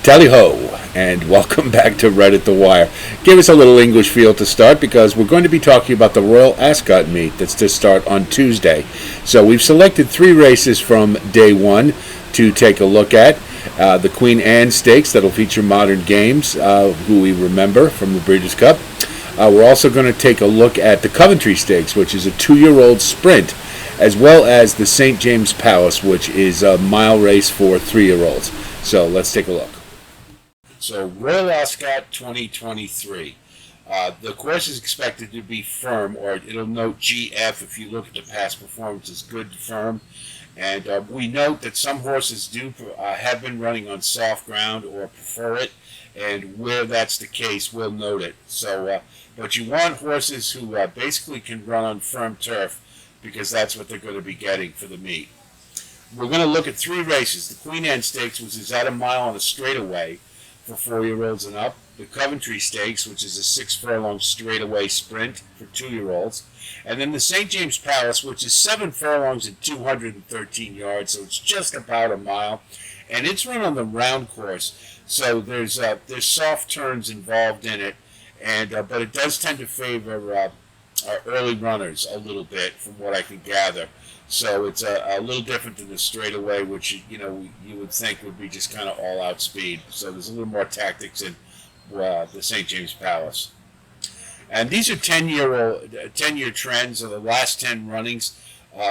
Tally ho, and welcome back to Right at the Wire. Give us a little English feel to start because we're going to be talking about the Royal Ascot meet that's to start on Tuesday. So we've selected 3 races from day 1 to take a look at. The Queen Anne Stakes, that'll feature modern games, who we remember from the Breeders' Cup. We're also going to take a look at the Coventry Stakes, which is a 2-year-old sprint, as well as the St. James Palace, which is a mile race for 3-year-olds. So let's take a look. So Royal Ascot 2023. The course is expected to be firm, or it'll note GF if you look at the past performances, good firm. And we note that some horses do have been running on soft ground or prefer it, and where that's the case, we'll note it. So, but you want horses who basically can run on firm turf, because that's what they're going to be getting for the meet. We're going to look at 3 races. The Queen Anne Stakes, which is at a mile on a straightaway for 4-year-olds and up. The Coventry Stakes, which is a 6-furlong straightaway sprint for 2-year-olds. And then the St. James Palace, which is 7 furlongs and 213 yards, so it's just about a mile. And it's run on the round course, so there's soft turns involved in it, and but it does tend to favor early runners a little bit, from what I can gather. So it's a little different than the straightaway, which you would think would be just kind of all-out speed. So there's a little more tactics in the St. James Palace. And these are 10-year trends of the last 10 runnings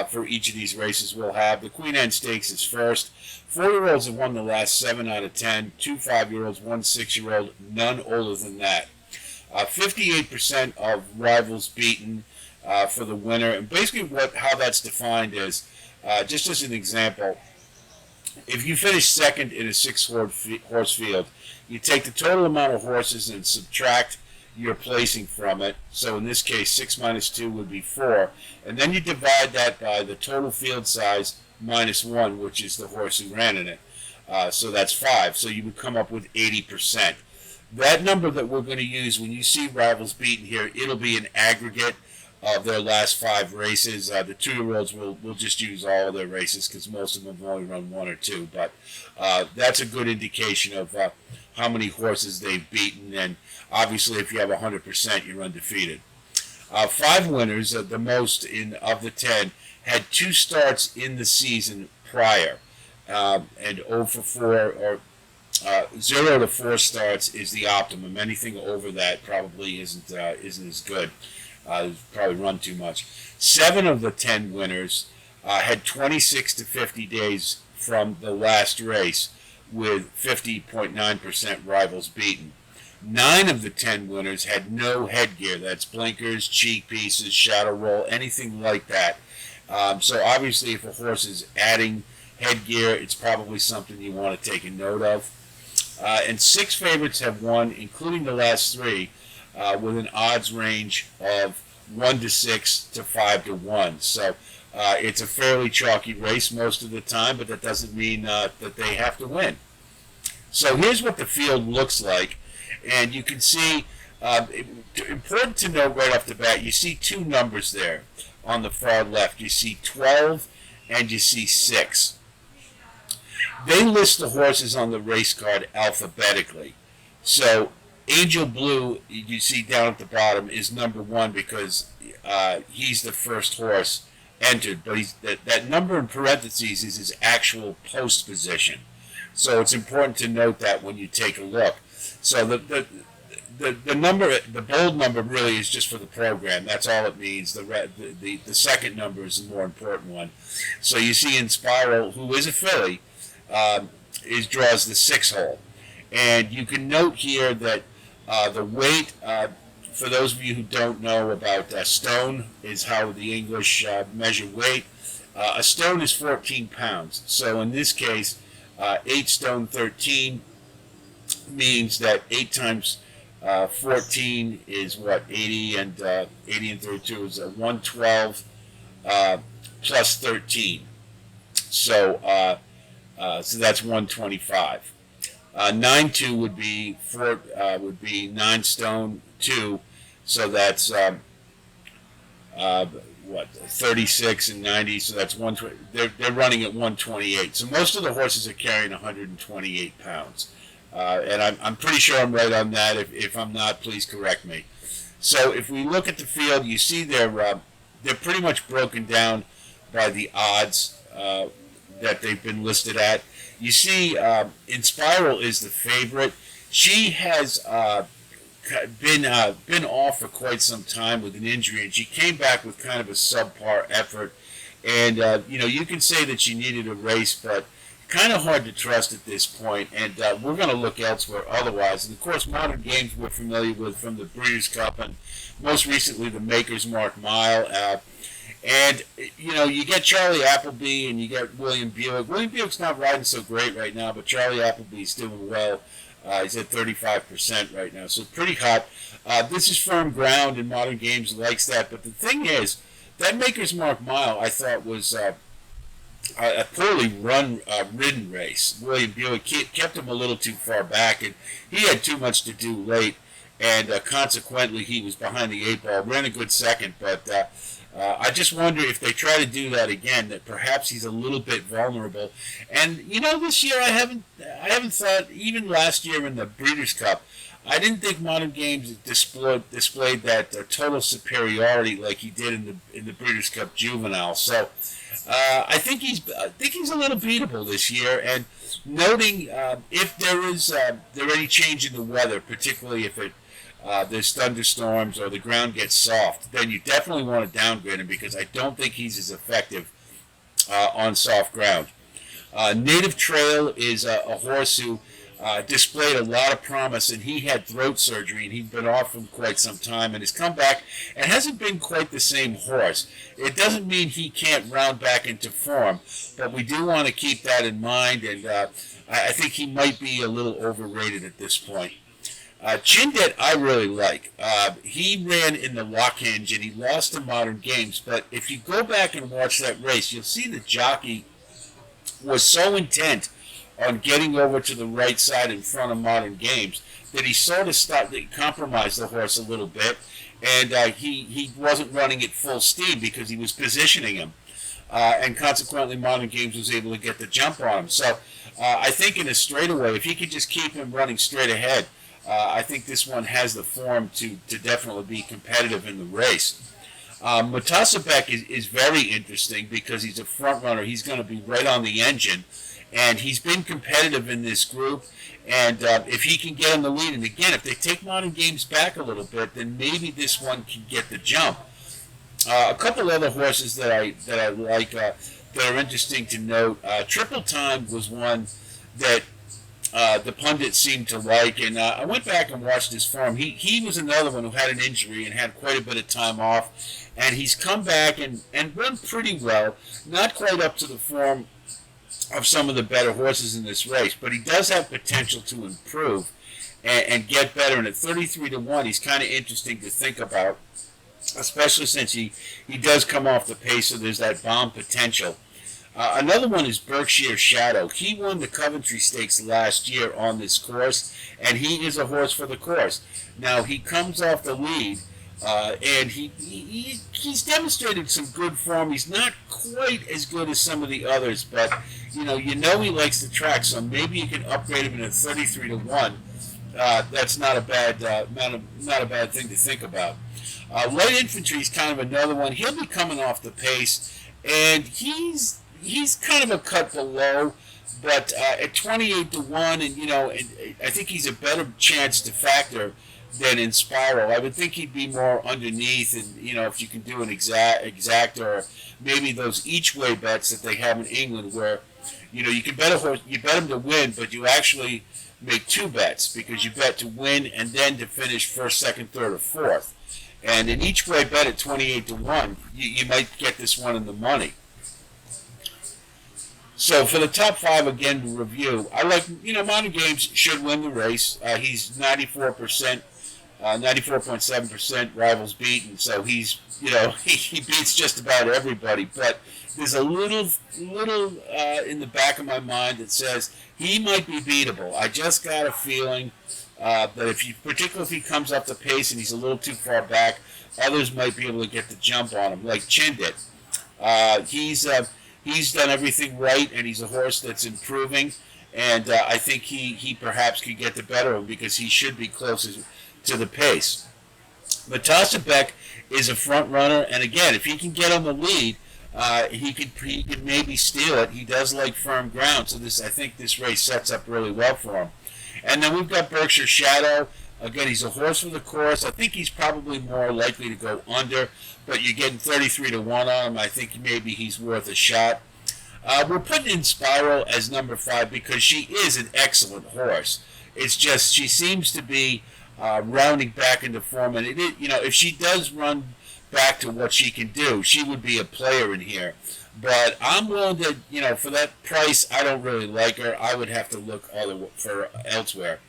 for each of these races we'll have. The Queen Anne Stakes is first. 4-year-olds have won the last 7 out of 10. 2 5-year-olds, 1 6-year-old, none older than that. 58% of rivals beaten for the winner. And basically how that's defined is, just as an example, if you finish second in a 6-horse field, you take the total amount of horses and subtract your placing from it. So in this case, 6 minus 2 would be 4. And then you divide that by the total field size minus 1, which is the horse who ran in it. So that's 5. So you would come up with 80%. That number that we're going to use when you see rivals beaten here, it'll be an aggregate of their last 5 races. The 2-year-olds will just use all of their races because most of them have only run 1 or 2. But that's a good indication of how many horses they've beaten. And obviously, if you have 100%, you're undefeated. 5 winners, the most of the 10, had 2 starts in the season prior. And 0 for 4 or 0 to 4 starts is the optimum. Anything over that probably isn't as good. Probably run too much. 7 of the 10 winners had 26 to 50 days from the last race, with 50.9% rivals beaten. 9 of the 10 winners had no headgear. That's blinkers, cheek pieces, shadow roll, anything like that. So obviously, if a horse is adding headgear, it's probably something you want to take a note of. And 6 favorites have won, including the last 3, with an odds range of 1 to 6 to 5 to 1. So it's a fairly chalky race most of the time, but that doesn't mean that they have to win. So here's what the field looks like, and you can see, important to note right off the bat, you see 2 numbers there on the far left. You see 12 and you see 6. They list the horses on the race card alphabetically. So Angel Blue, you see down at the bottom, is number 1 because he's the first horse entered. But that number in parentheses is his actual post position. So it's important to note that when you take a look. So the number, the bold number, really is just for the program. That's all it means. The second number is the more important one. So you see Inspiral, who is a filly, draws the 6 hole. And you can note here that the weight, for those of you who don't know about stone, is how the English measure weight. A stone is 14 pounds. So in this case, 8 stone 13 means that 8 times 14 is what, 80, and 80 and 32 is 112 plus 13. So that's 125. 9-2 would be 9 stone 2, so that's 36 and 90, so that's 120. They're running at 128. So most of the horses are carrying 128 pounds. And I'm pretty sure I'm right on that. If I'm not, please correct me. So if we look at the field, you see they're pretty much broken down by the odds that they've been listed at. You see, Inspiral is the favorite. She has been off for quite some time with an injury, and she came back with kind of a subpar effort. And you can say that she needed a race, but kind of hard to trust at this point. And we're going to look elsewhere otherwise. And of course, Modern Games we're familiar with from the Breeders' Cup, and most recently the Maker's Mark Mile. And you get Charlie Appleby and you get William Buick. William Buick's not riding so great right now, but Charlie Appleby's doing well. He's at 35% right now, so pretty hot. This is firm ground, and Modern Games likes that. But the thing is, that Maker's Mark Mile, I thought, was a poorly ridden race. William Buick kept him a little too far back, and he had too much to do late, and consequently he was behind the 8 ball. Ran a good second, but I just wonder if they try to do that again, that perhaps he's a little bit vulnerable. And this year I haven't thought, even last year in the Breeders' Cup, I didn't think Modern Games displayed that total superiority like he did in the Breeders' Cup Juvenile. So I think he's a little beatable this year. And noting if there any change in the weather, particularly if there's thunderstorms or the ground gets soft, then you definitely want to downgrade him, because I don't think he's as effective on soft ground. Native Trail is a horse who displayed a lot of promise, and he had throat surgery, and he'd been off for quite some time, and has come back and hasn't been quite the same horse. It doesn't mean he can't round back into form, but we do want to keep that in mind, and I think he might be a little overrated at this point. Chindet I really like. He ran in the Lock Hinge, and he lost to Modern Games, but if you go back and watch that race, you'll see the jockey was so intent on getting over to the right side in front of Modern Games that he sort of compromised the horse a little bit, and he wasn't running at full steam because he was positioning him, and consequently Modern Games was able to get the jump on him. So I think in a straightaway, if he could just keep him running straight ahead, I think this one has the form to definitely be competitive in the race. Mutasabek is very interesting because he's a front runner. He's going to be right on the engine, and he's been competitive in this group. And if he can get in the lead, and again, if they take Modern Games back a little bit, then maybe this one can get the jump. A couple other horses that I like that are interesting to note. Triple Time was one that the pundits seemed to like, and I went back and watched his form. He was another one who had an injury and had quite a bit of time off, and he's come back and run pretty well. Not quite up to the form of some of the better horses in this race, but he does have potential to improve and get better. And at 33-1, he's kind of interesting to think about, especially since he does come off the pace, so there's that bomb potential. Another one is Berkshire Shadow. He won the Coventry Stakes last year on this course, and he is a horse for the course. Now, he comes off the lead, and he's demonstrated some good form. He's not quite as good as some of the others, but you know he likes the track, so maybe you can upgrade him in a 33-1. That's not a bad not a bad thing to think about. Light Infantry is kind of another one. He'll be coming off the pace, and he's kind of a cut below, but at 28-1, and I think he's a better chance to factor than in Spiral. I would think he'd be more underneath, and if you can do an exact or maybe those each way bets that they have in England, where you can bet a horse, you bet him to win, but you actually make two bets because you bet to win and then to finish first, second, third, or fourth. And in each way bet at 28-1, you might get this one in the money. So for the top five, again, to review, I like, Modern Games should win the race. He's 94%, 94.7% rivals beaten. So he's, he beats just about everybody. But there's a little in the back of my mind that says he might be beatable. I just got a feeling that particularly if he comes up the pace and he's a little too far back, others might be able to get the jump on him, like Chindit. He's done everything right, and he's a horse that's improving. and I think he perhaps could get the better of him because he should be closest to the pace. Matassa Beck is a front runner, and again, if he can get on the lead, he could maybe steal it. He does like firm ground, so I think this race sets up really well for him. And then we've got Berkshire Shadow. Again, he's a horse for the course. I think he's probably more likely to go under, but you're getting 33 to 1 on him. I think maybe he's worth a shot. We're putting in Spiral as number 5 because she is an excellent horse. It's just she seems to be rounding back into form, and if she does run back to what she can do, she would be a player in here. But I'm willing to, for that price, I don't really like her. I would have to look for elsewhere.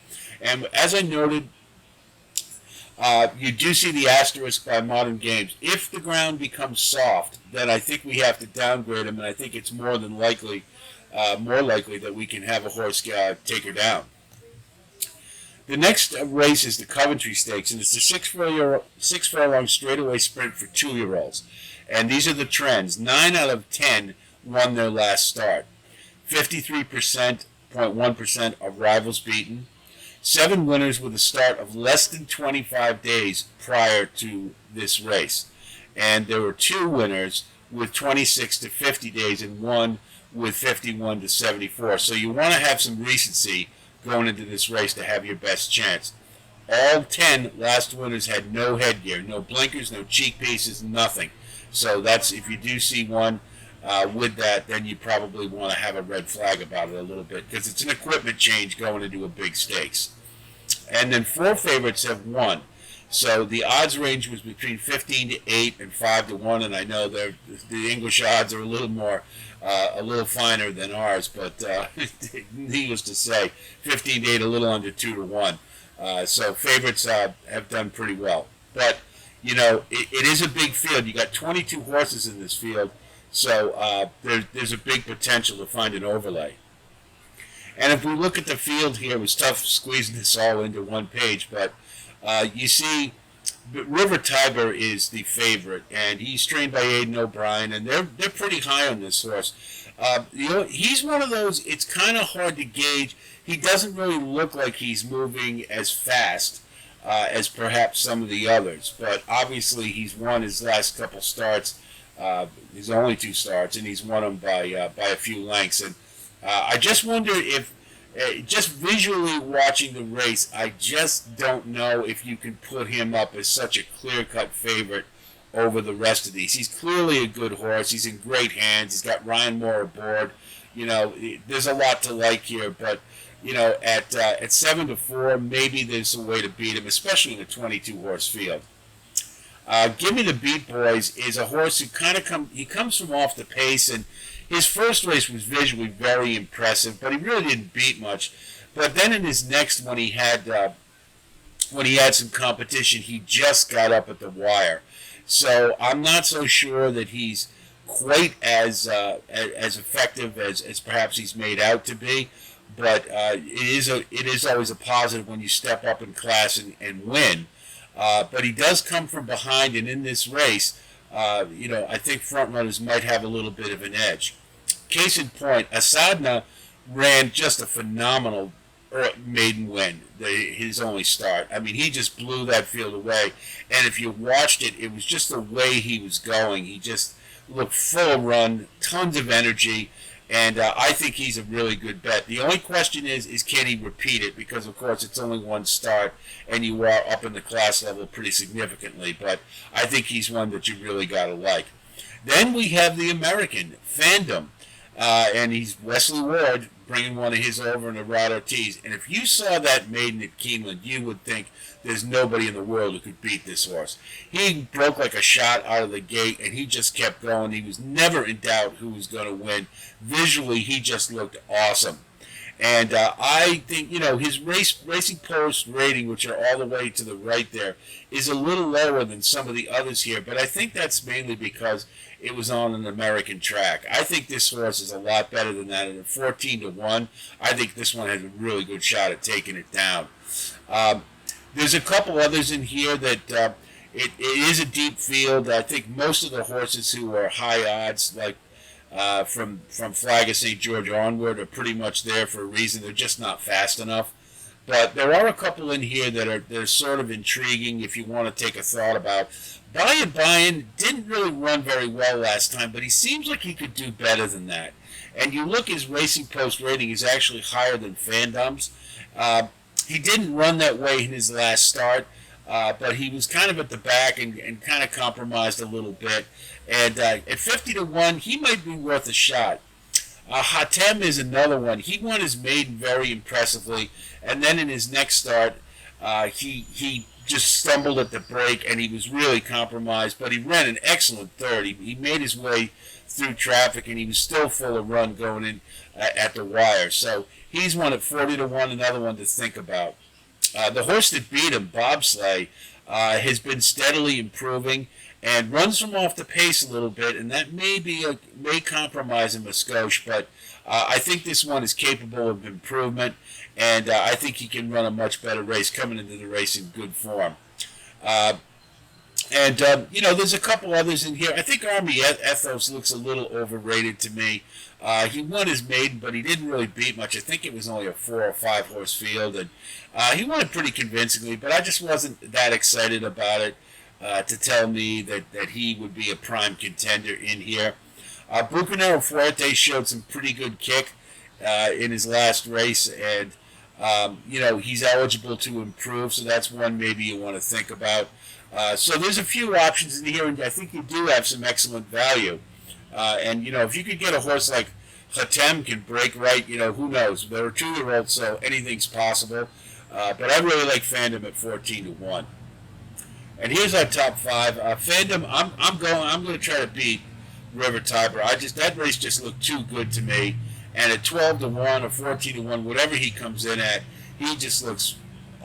And as I noted, you do see the asterisk by Modern Games. If the ground becomes soft, then I think we have to downgrade him, and I think it's more likely that we can have a horse take her down. The next race is the Coventry Stakes, and it's the six furlong straightaway sprint for 2-year-olds. And these are the trends. 9 out of 10 won their last start. 53.1% of rivals beaten. 7 winners with a start of less than 25 days prior to this race. And there were 2 winners with 26 to 50 days and 1 with 51 to 74. So you want to have some recency going into this race to have your best chance. All 10 last winners had no headgear, no blinkers, no cheek pieces, nothing. So that's, if you do see one with that, then you probably want to have a red flag about it a little bit because it's an equipment change going into a big stakes. And then 4 favorites have won. So the odds range was between 15 to 8 and 5 to 1, and I know the English odds are a little finer than ours, but needless to say, 15 to 8, a little under 2 to 1. So favorites have done pretty well. But, it is a big field. You got 22 horses in this field, so there's a big potential to find an overlay. And if we look at the field here, it was tough squeezing this all into one page, but you see River Tiber is the favorite, and he's trained by Aidan O'Brien, and they're pretty high on this horse. He's one of those, it's kind of hard to gauge. He doesn't really look like he's moving as fast as perhaps some of the others, but obviously he's won his last couple starts, his only 2 starts, and he's won them by a few lengths. And I just wonder if, just visually watching the race, I just don't know if you can put him up as such a clear-cut favorite over the rest of these. He's clearly a good horse. He's in great hands. He's got Ryan Moore aboard. There's a lot to like here, but at 7 to 4, maybe there's a way to beat him, especially in a 22-horse field. Give Me the Beat Boys is a horse who he comes from off the pace, and his first race was visually very impressive, but he really didn't beat much. But then in his next one, he had some competition, he just got up at the wire. So I'm not so sure that he's quite as effective as perhaps he's made out to be. But it is always a positive when you step up in class and win. But he does come from behind, and in this race, I think front runners might have a little bit of an edge. Case in point, Asadna ran just a phenomenal maiden win, his only start. I mean, he just blew that field away. And if you watched it, it was just the way he was going. He just looked full run, tons of energy. And I think he's a really good bet. The only question is can he repeat it? Because, of course, it's only one start, and you are up in the class level pretty significantly. But I think he's one that you really got to like. Then we have the American, Fandom. And he's Wesley Ward bringing one of his over in a Rod Ortiz. And if you saw that maiden at Keeneland, you would think there's nobody in the world who could beat this horse. He broke like a shot out of the gate, and he just kept going. He was never in doubt who was going to win. Visually, he just looked awesome. And I think, his Racing Post rating, which are all the way to the right there, is a little lower than some of the others here. But I think that's mainly because it was on an American track. I think this horse is a lot better than that. And at 14 to 1, I think this one has a really good shot at taking it down. There's a couple others in here that it is a deep field. I think most of the horses who are high odds, like from Flag of St. George onward are pretty much there for a reason. They're just not fast enough. But there are a couple in here they're sort of intriguing if you want to take a thought about. Bayern didn't really run very well last time, but he seems like he could do better than that. And you look, his Racing Post rating is actually higher than Fandom's. He didn't run that way in his last start, but he was kind of at the back and kind of compromised a little bit. And at 50 to 1, he might be worth a shot. Hatem is another one. He won his maiden very impressively, and then in his next start, he just stumbled at the break, and he was really compromised. But he ran an excellent third. He made his way through traffic, and he was still full of run going in at the wire. So he's one at 40 to 1. Another one to think about. The horse that beat him, Bobsleigh, has been steadily improving and runs from off the pace a little bit, and that may compromise him a skosh, but I think this one is capable of improvement, and I think he can run a much better race coming into the race in good form. There's a couple others in here. I think Army Ethos looks a little overrated to me. He won his maiden, but he didn't really beat much. I think it was only a 4 or 5 horse field, and he won it pretty convincingly, but I just wasn't that excited about it to tell me that he would be a prime contender in here. Bucanero Fuerte showed some pretty good kick in his last race, and he's eligible to improve, so that's one maybe you want to think about. So there's a few options in here, and I think you do have some excellent value. If you could get a horse like Hatem can break right, who knows? They're a 2-year-old, so anything's possible. But I really like Fandom at 14 to 1. And here's our top 5. Fandom, I'm going to try to beat River Tiber. That race just looked too good to me. And at 12 to 1 or 14 to 1, whatever he comes in at, he just looks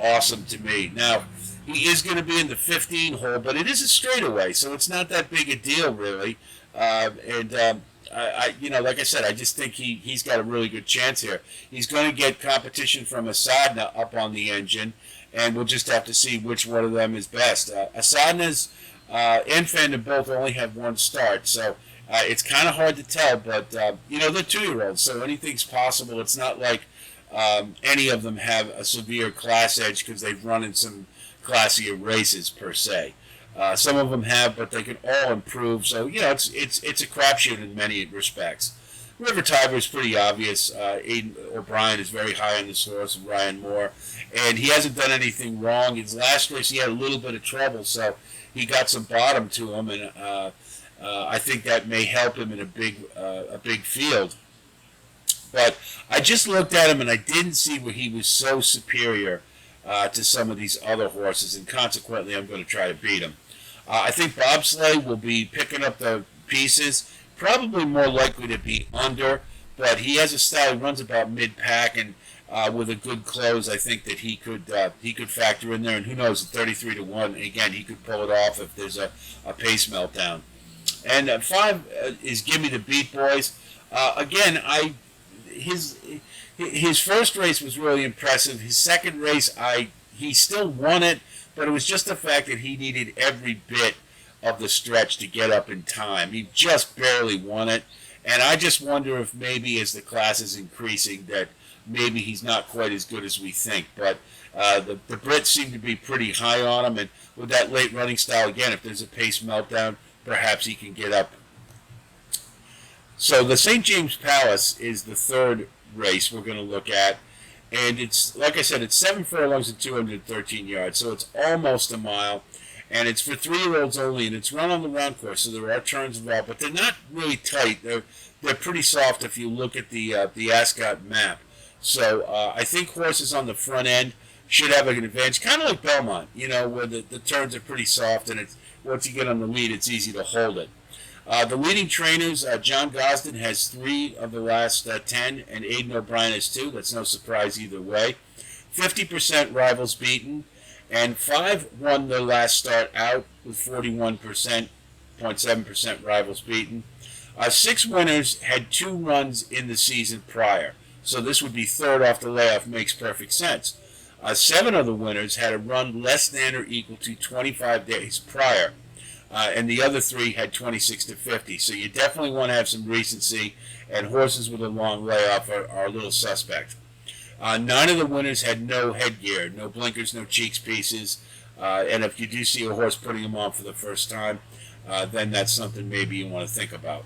awesome to me. Now, he is going to be in the 15 hole, but it is a straightaway, so it's not that big a deal, really. Like I said, I just think he's got a really good chance here. He's going to get competition from Asadna up on the engine, and we'll just have to see which one of them is best. Asadna's and Fandom both only have one start, so it's kind of hard to tell, but, they're 2-year-olds, so anything's possible. It's not like any of them have a severe class edge because they've run in some classier races, per se. Some of them have, but they can all improve, so, it's a crapshoot in many respects. River Tiber is pretty obvious. Aidan O'Brien is very high on this horse, and Ryan Moore, and he hasn't done anything wrong. His last race, he had a little bit of trouble, so he got some bottom to him, and I think that may help him in a big field. But I just looked at him, and I didn't see where he was so superior to some of these other horses, and consequently, I'm going to try to beat him. I think Bobsleigh will be picking up the pieces. Probably more likely to be under, but he has a style. He runs about mid-pack, and with a good close, I think that he could factor in there. And who knows, at 33 to 1, again, he could pull it off if there's a pace meltdown. And 5 is Gimme the Beat Boys. Again, his first race was really impressive. His second race, he still won it, but it was just the fact that he needed every bit of the stretch to get up in time. He just barely won it, and I just wonder if maybe as the class is increasing that maybe he's not quite as good as we think. But the Brits seem to be pretty high on him, and with that late running style, again, if there's a pace meltdown, perhaps he can get up. So the St. James Palace is the third race we're going to look at, and it's, like I said, it's 7 furlongs and 213 yards, so it's almost a mile. And it's for 3-year-olds only, and it's run on the round course, so there are turns involved, but they're not really tight. They're pretty soft if you look at the Ascot map. So I think horses on the front end should have an advantage, kind of like Belmont, where the turns are pretty soft, and once you get on the lead, it's easy to hold it. The leading trainers, John Gosden has 3 of the last 10, and Aidan O'Brien has 2. That's no surprise either way. 50% rivals beaten. And 5 won their last start out with 41.7% rivals beaten. 6 winners had 2 runs in the season prior. So this would be third off the layoff, makes perfect sense. 7 of the winners had a run less than or equal to 25 days prior. and the other 3 had 26 to 50. So you definitely want to have some recency, and horses with a long layoff are a little suspect. 9 of the winners had no headgear, no blinkers, no cheeks pieces, and if you do see a horse putting them on for the first time, then that's something maybe you want to think about.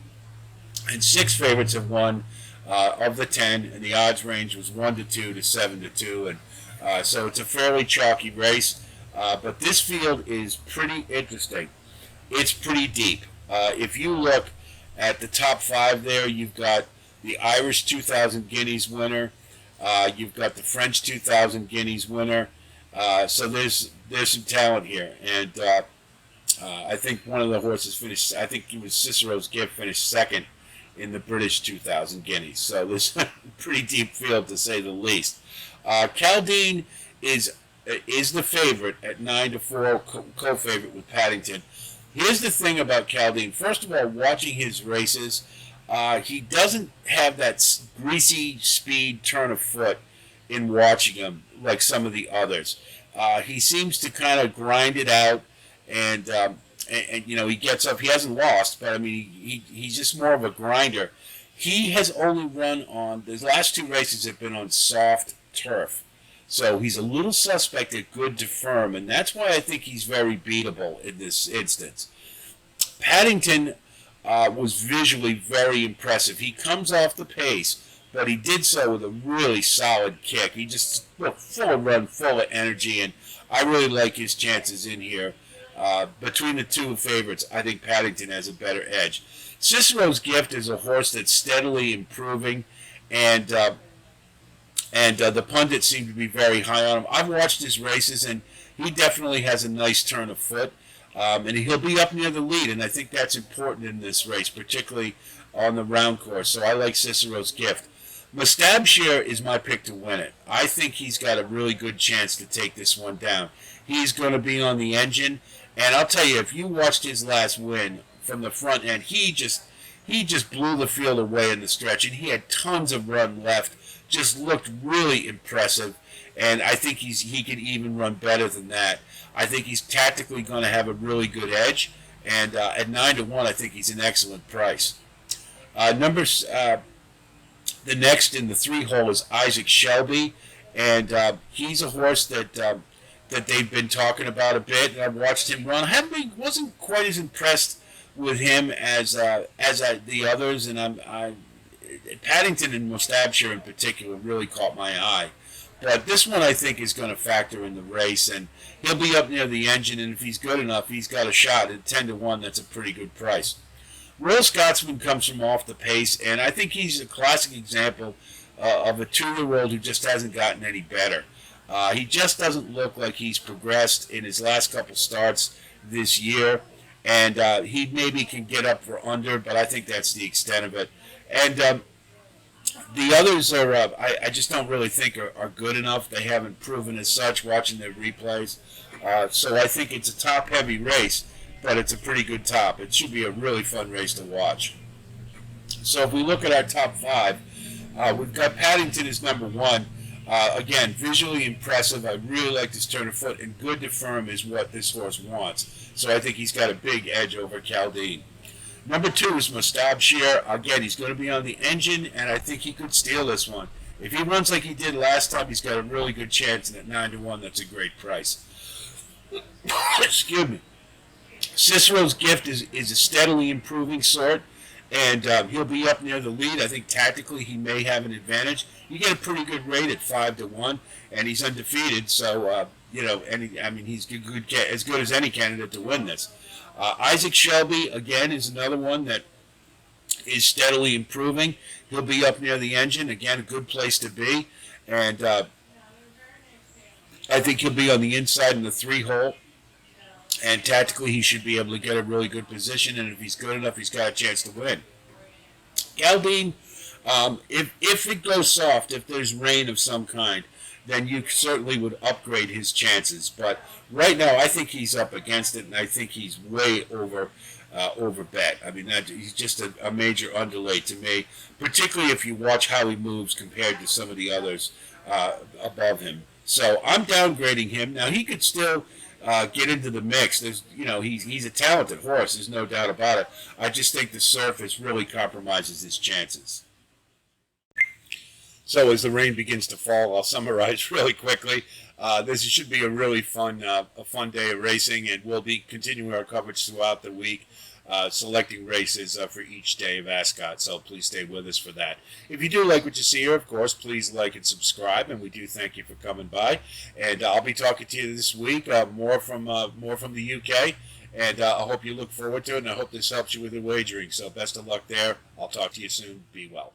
And 6 favorites have won of the 10, and the odds range was 1 to 2 to 7 to 2, and so it's a fairly chalky race. But this field is pretty interesting. It's pretty deep. If you look at the top 5 there, you've got the Irish 2000 Guineas winner. You've got the French 2000 Guineas winner. So there's some talent here, and I think one of the horses finished. I think it was Cicero's Gift finished second in the British 2000 Guineas. So there's a pretty deep field to say the least. Caldine is the favorite at 9 to 4, co-favorite with Paddington. Here's the thing about Caldine. First of all, watching his races, he doesn't have that greasy speed turn of foot in watching him like some of the others. He seems to kind of grind it out, and you know, he gets up. He hasn't lost, but I mean, he's just more of a grinder. He has only run on, the last 2 races have been on soft turf. So he's a little suspect at good to firm, and that's why I think he's very beatable in this instance. Paddington was visually very impressive. He comes off the pace, but he did so with a really solid kick. He just full run, full of energy, and I really like his chances in here. Between the 2 favorites, I think Paddington has a better edge. Cicero's Gift is a horse that's steadily improving, and the pundits seem to be very high on him. I've watched his races, and he definitely has a nice turn of foot, and he'll be up near the lead, and I think that's important in this race, particularly on the round course. So I like Cicero's Gift. Mustabshir is my pick to win it. I think he's got a really good chance to take this one down. He's going to be on the engine, and I'll tell you, if you watched his last win from the front end, he just blew the field away in the stretch, and he had tons of run left. Just looked really impressive, and I think he can even run better than that. I think he's tactically going to have a really good edge, and at 9 to 1, I think he's an excellent price. The next in the 3 hole is Isaac Shelby, and he's a horse that they've been talking about a bit, and I've watched him run. I wasn't quite as impressed with him as the others, and Paddington and Mustabshir in particular really caught my eye. But this one I think is going to factor in the race, and he'll be up near the engine, and if he's good enough, he's got a shot. At 10 to 1, that's a pretty good price. Royal Scotsman comes from off the pace, and I think he's a classic example of a 2-year-old who just hasn't gotten any better. He just doesn't look like he's progressed in his last couple starts this year, and he maybe can get up for under, but I think that's the extent of it. And the others are, I just don't really think are good enough. They haven't proven as such watching their replays. So I think it's a top-heavy race, but it's a pretty good top. It should be a really fun race to watch. So if we look at our top 5, we've got Paddington as number 1. Again, visually impressive. I really like this turn of foot, and good to firm is what this horse wants. So I think he's got a big edge over Caldine. Number 2 is Mustabshir. Again, he's going to be on the engine, and I think he could steal this one. If he runs like he did last time, he's got a really good chance, and at 9 to 1, that's a great price. Excuse me. Cicero's Gift is a steadily improving sort, and he'll be up near the lead. I think tactically he may have an advantage. You get a pretty good rate at 5 to 1, and he's undefeated, so he's as good as any candidate to win this. Isaac Shelby, again, is another one that is steadily improving. He'll be up near the engine. Again, a good place to be. And I think he'll be on the inside in the 3 hole. And tactically, he should be able to get a really good position. And if he's good enough, he's got a chance to win. Caldine, if it goes soft, if there's rain of some kind, then you certainly would upgrade his chances. But right now, I think he's up against it, and I think he's way over bet. I mean, he's just a major underlay to me, particularly if you watch how he moves compared to some of the others above him. So I'm downgrading him. Now, he could still get into the mix. There's, he's a talented horse. There's no doubt about it. I just think the surface really compromises his chances. So as the rain begins to fall, I'll summarize really quickly. This should be a really fun day of racing, and we'll be continuing our coverage throughout the week, selecting races for each day of Ascot. So please stay with us for that. If you do like what you see here, of course, please like and subscribe, and we do thank you for coming by. And I'll be talking to you this week more from the UK, and I hope you look forward to it, and I hope this helps you with your wagering. So best of luck there. I'll talk to you soon. Be well.